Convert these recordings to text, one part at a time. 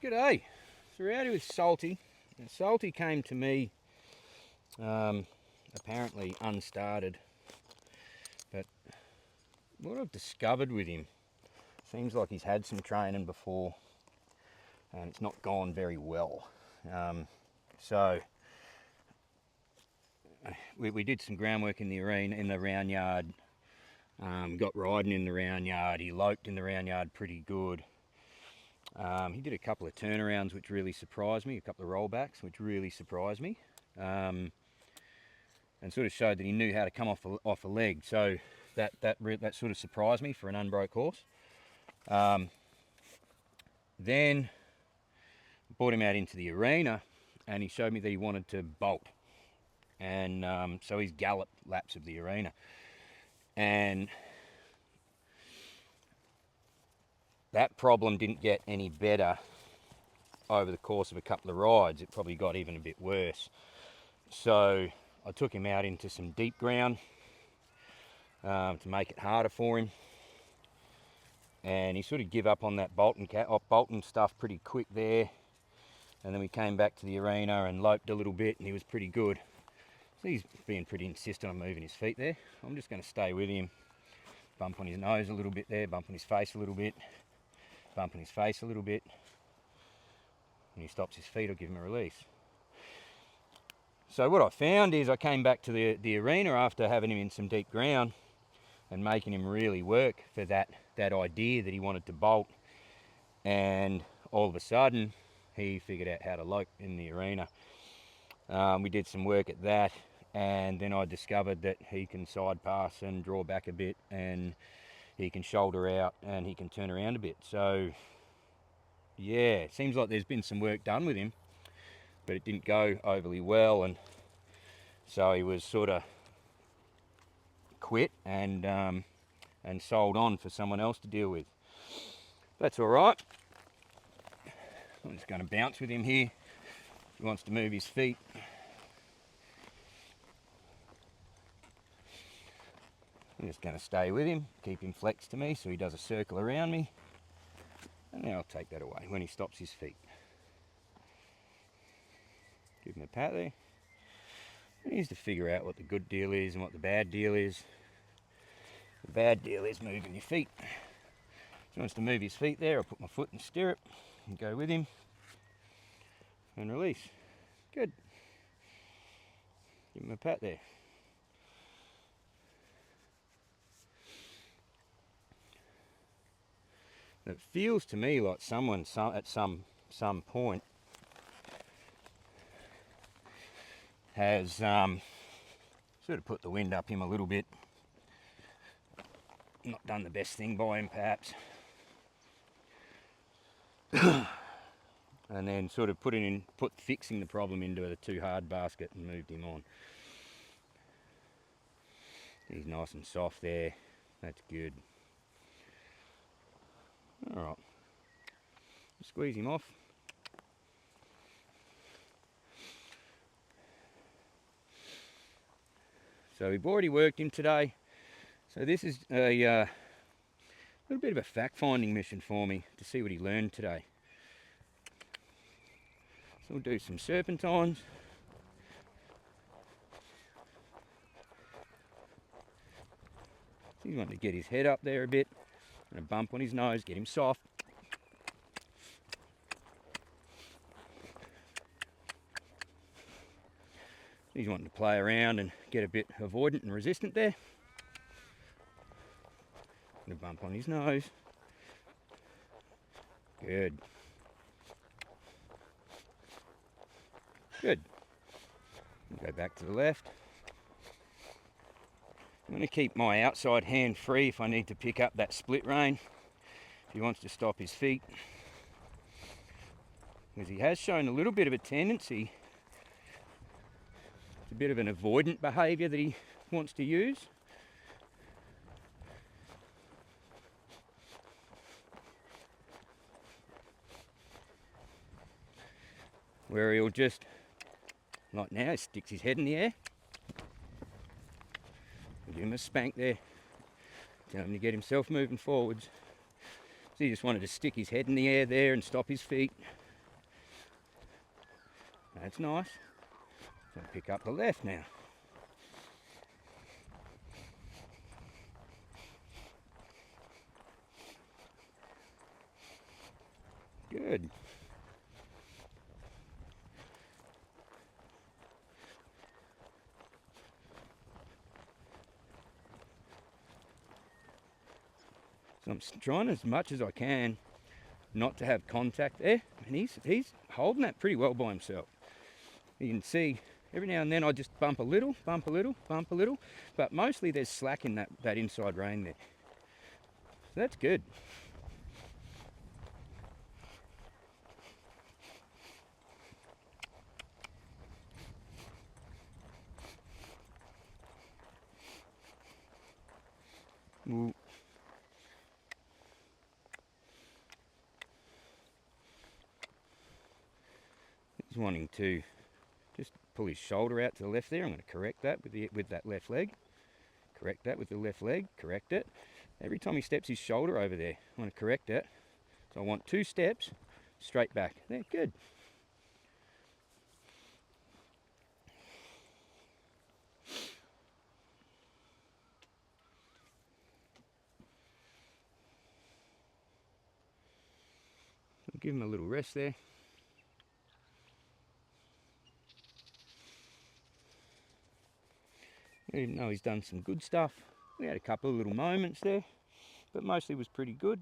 G'day. So we're out here with Salty. And Salty came to me apparently unstarted, but what I've discovered with him, seems like he's had some training before and it's not gone very well. So we did some groundwork in the arena, in the round yard, got riding in the round yard, he loped in the round yard pretty good. He did a couple of turnarounds which really surprised me, a couple of rollbacks which really surprised me, and sort of showed that he knew how to come off a leg. So that sort of surprised me for an unbroke horse. Then brought him out into the arena and he showed me that he wanted to bolt, and so he's galloped laps of the arena, and that problem didn't get any better over the course of a couple of rides. It probably got even a bit worse. So I took him out into some deep ground to make it harder for him, and he sort of give up on that bolting stuff pretty quick there. And then we came back to the arena and loped a little bit, and he was pretty good. So he's being pretty insistent on moving his feet there. I'm just going to stay with him, bump on his nose a little bit there, bump on his face a little bit, bump on his face a little bit. When he stops his feet, I'll give him a release. So what I found is I came back to the arena after having him in some deep ground and making him really work for that idea that he wanted to bolt, and all of a sudden he figured out how to lope in the arena. We did some work at that, and then I discovered that he can side pass and draw back a bit, and he can shoulder out, and he can turn around a bit. So yeah, it seems like there's been some work done with him, but it didn't go overly well, and so he was sort of quit and sold on for someone else to deal with. That's all right. I'm just going to bounce with him here. He wants to move his feet. I'm just going to stay with him, keep him flexed to me so he does a circle around me, and then I'll take that away when he stops his feet. Give him a pat there. He needs to figure out what the good deal is and what the bad deal is. The bad deal is moving your feet. If he wants to move his feet there, I'll put my foot in the stirrup and go with him and release. Good. Give him a pat there. It feels to me like someone at some point has sort of put the wind up him a little bit. Not done the best thing by him perhaps. And then sort of fixing the problem into a too hard basket and moved him on. He's nice and soft there. That's good. All right. Squeeze him off. So we've already worked him today. So this is a little bit of a fact-finding mission for me to see what he learned today. So we'll do some serpentines. So he's wanting to get his head up there a bit, and a bump on his nose, get him soft. He's wanting to play around and get a bit avoidant and resistant there. And a bump on his nose. Good. Good. Go back to the left. I'm going to keep my outside hand free if I need to pick up that split rein, if he wants to stop his feet. Because he has shown a little bit of a tendency, it's a bit of an avoidant behaviour that he wants to use. Where he'll just, like now, he sticks his head in the air. Give him a spank there. Tell him to get himself moving forwards. So he just wanted to stick his head in the air there and stop his feet. That's nice. So pick up the left now. Good. So I'm trying as much as I can not to have contact there, and he's holding that pretty well by himself. You can see every now and then I just bump a little, bump a little, bump a little, but mostly there's slack in that inside rein there. So that's good. Ooh. He's wanting to just pull his shoulder out to the left there. I'm going to correct that with that left leg. Correct that with the left leg. Correct it. Every time he steps his shoulder over there, I want to correct it. So I want 2 steps straight back. There, good. I'll give him a little rest there. Even though he's done some good stuff, we had a couple of little moments there, but mostly was pretty good.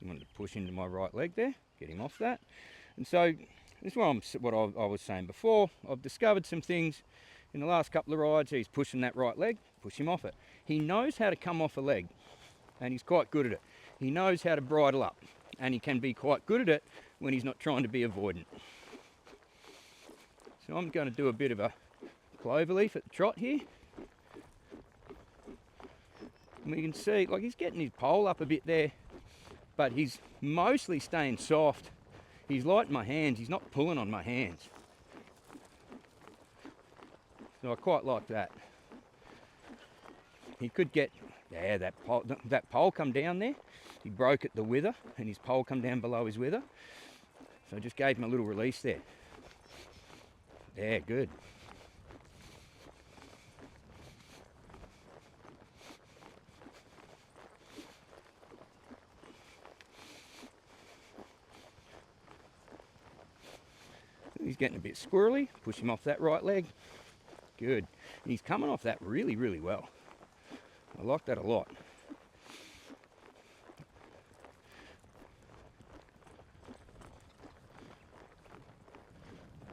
I wanted to push into my right leg there, get him off that. And so this is what I was saying before. I've discovered some things in the last couple of rides. He's pushing that right leg, push him off it. He knows how to come off a leg, and he's quite good at it. He knows how to bridle up, and he can be quite good at it when he's not trying to be avoidant. So I'm going to do a bit of a cloverleaf at the trot here. And we can see, like, he's getting his pole up a bit there, but he's mostly staying soft. He's light in my hands, he's not pulling on my hands. So I quite like that. He could get, yeah, that pole come down there. He broke at the wither, and his pole come down below his wither. So I just gave him a little release there. Yeah, good. He's getting a bit squirrely. Push him off that right leg. Good. And he's coming off that really, really well. I like that a lot.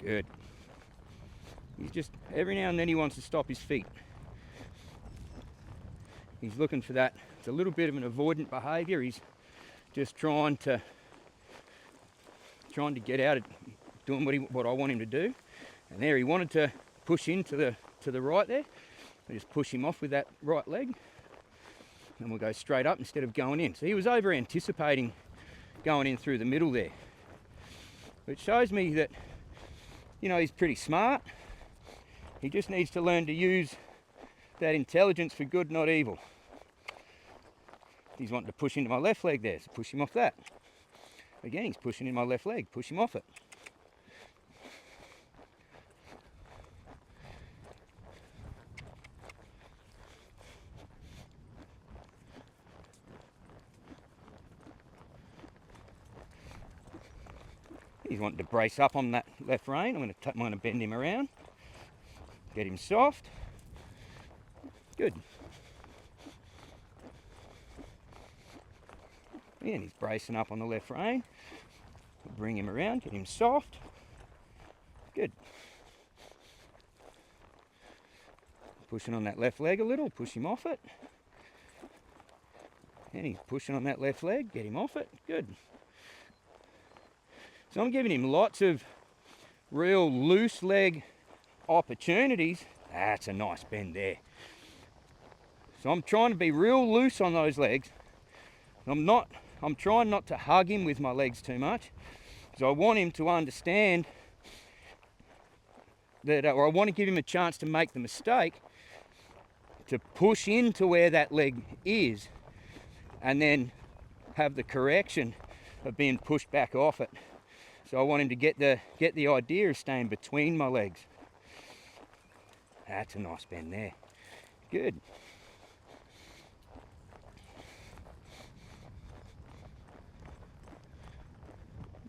Good. He's just, every now and then he wants to stop his feet. He's looking for that. It's a little bit of an avoidant behaviour. He's just trying to get out of doing what I want him to do. And there he wanted to push into the right there. I just push him off with that right leg. And we'll go straight up instead of going in. So he was over anticipating going in through the middle there. Which shows me that, you know, he's pretty smart. He just needs to learn to use that intelligence for good, not evil. He's wanting to push into my left leg there, so push him off that. Again, he's pushing in my left leg, push him off it. He's wanting to brace up on that left rein. I'm going to bend him around, get him soft. Good. And he's bracing up on the left rein. Bring him around, get him soft. Good. Pushing on that left leg a little, push him off it. And he's pushing on that left leg, get him off it. Good. So I'm giving him lots of real loose leg opportunities. That's a nice bend there. So I'm trying to be real loose on those legs. I'm trying not to hug him with my legs too much, because I want him to understand or I want to give him a chance to make the mistake to push into where that leg is, and then have the correction of being pushed back off it. So I want him to get the idea of staying between my legs. That's a nice bend there. Good.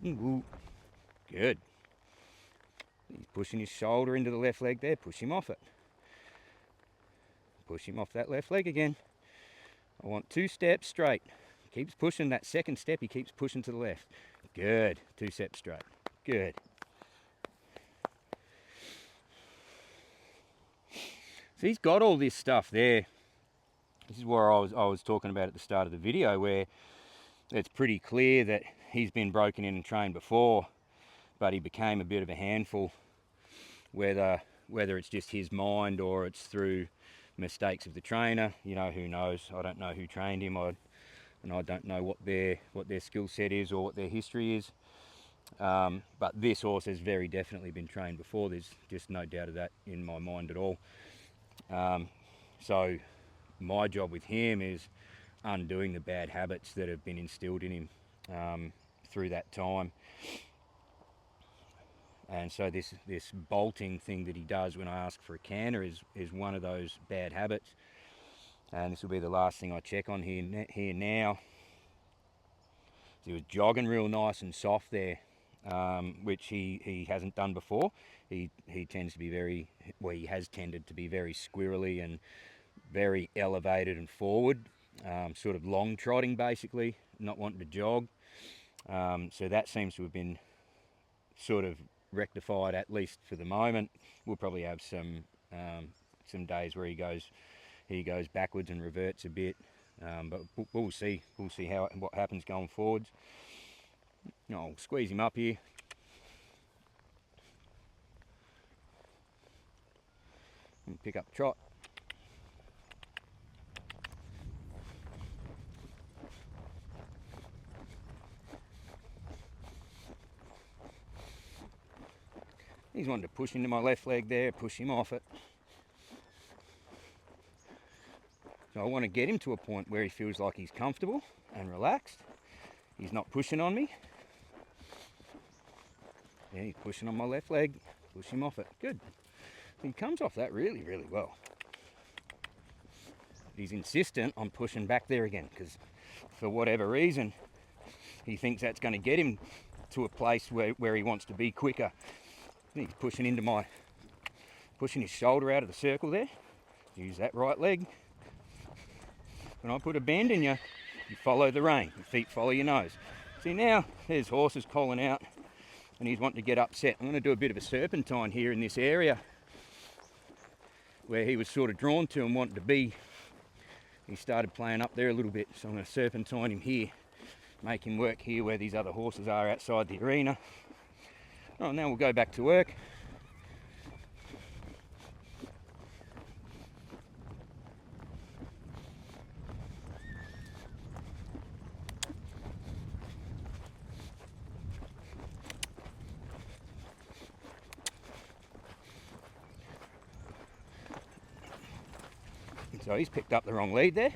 Ooh, good. He's pushing his shoulder into the left leg there. Push him off it. Push him off that left leg again. I want 2 steps straight. He keeps pushing that second step. He keeps pushing to the left. Good. 2 steps straight. Good. So he's got all this stuff there. This is where I was talking about at the start of the video, where it's pretty clear that he's been broken in and trained before, but he became a bit of a handful, whether it's just his mind or it's through mistakes of the trainer. You know, who knows? I don't know who trained him, and I don't know what their skill set is or what their history is. But this horse has very definitely been trained before. There's just no doubt of that in my mind at all. So my job with him is undoing the bad habits that have been instilled in him through that time. And so this bolting thing that he does when I ask for a canter is one of those bad habits. And this will be the last thing I check on here now. He was jogging real nice and soft there, which he hasn't done before. He tends to be he has tended to be very squirrely and very elevated and forward, sort of long trotting basically, not wanting to jog. So that seems to have been sort of rectified, at least for the moment. We'll probably have some days where he goes backwards and reverts a bit, but we'll see what happens going forwards. I'll squeeze him up here. And pick up trot. He's wanting to push into my left leg there, push him off it. So I want to get him to a point where he feels like he's comfortable and relaxed. He's not pushing on me. Yeah, he's pushing on my left leg. Push him off it. Good. He comes off that really, really well. He's insistent on pushing back there again, because for whatever reason, he thinks that's going to get him to a place where he wants to be quicker. He's pushing his shoulder out of the circle there. Use that right leg. When I put a bend in you, you follow the rein. Your feet follow your nose. See, now there's horses calling out and he's wanting to get upset. I'm going to do a bit of a serpentine here in this area where he was sort of drawn to and wanted to be. He started playing up there a little bit, so I'm going to serpentine him here, make him work here where these other horses are outside the arena. Oh, now we'll go back to work. So he's picked up the wrong lead there.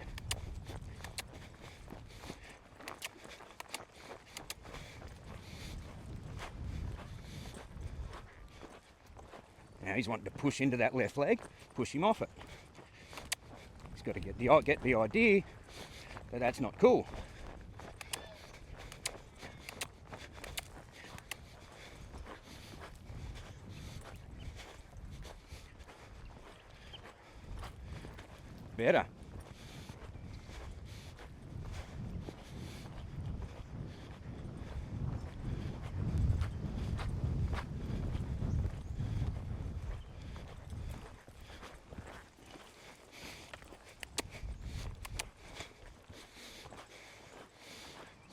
Now he's wanting to push into that left leg, push him off it. He's got to get the idea that that's not cool. Better.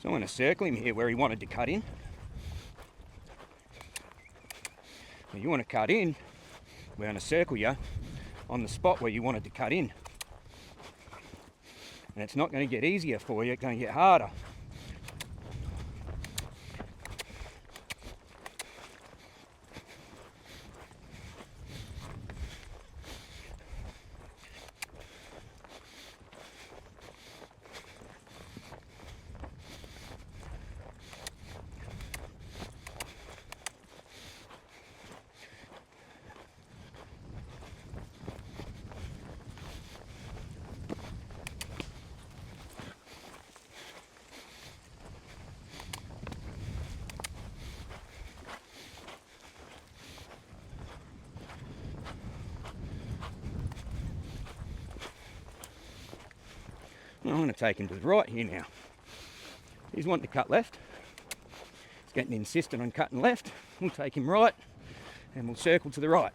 So I'm going to circle him here where he wanted to cut in. Now you want to cut in, we're going to circle you on the spot where you wanted to cut in. And it's not going to get easier for you, it's going to get harder. I'm going to take him to the right here now. He's wanting to cut left. He's getting insistent on cutting left. We'll take him right and we'll circle to the right.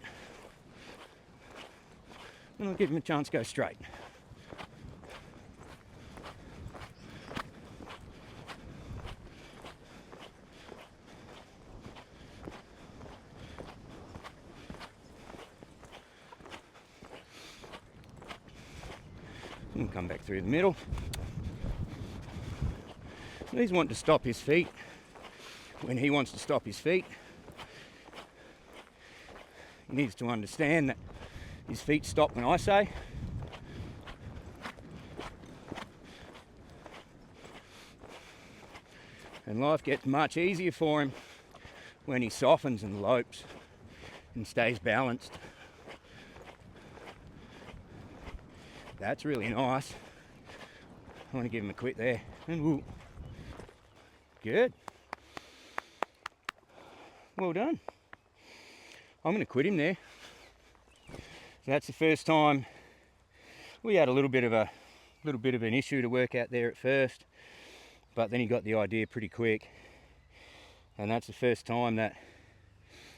And I'll give him a chance to go straight. And come back through the middle. He's wanting to stop his feet. When he wants to stop his feet, he needs to understand that his feet stop when I say. And life gets much easier for him when he softens and lopes and stays balanced. That's really nice. I want to give him a quit there. And woo. Good. Well done. I'm going to quit him there. So that's the first time. We had a little bit of an issue to work out there at first, but then he got the idea pretty quick. And that's the first time that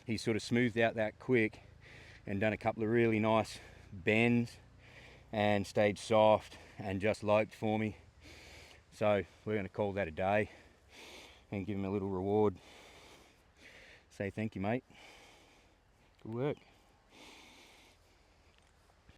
he sort of smoothed out that quick and done a couple of really nice bends and stayed soft and just loped for me. So we're going to call that a day and give him a little reward. Say thank you, mate. Good work.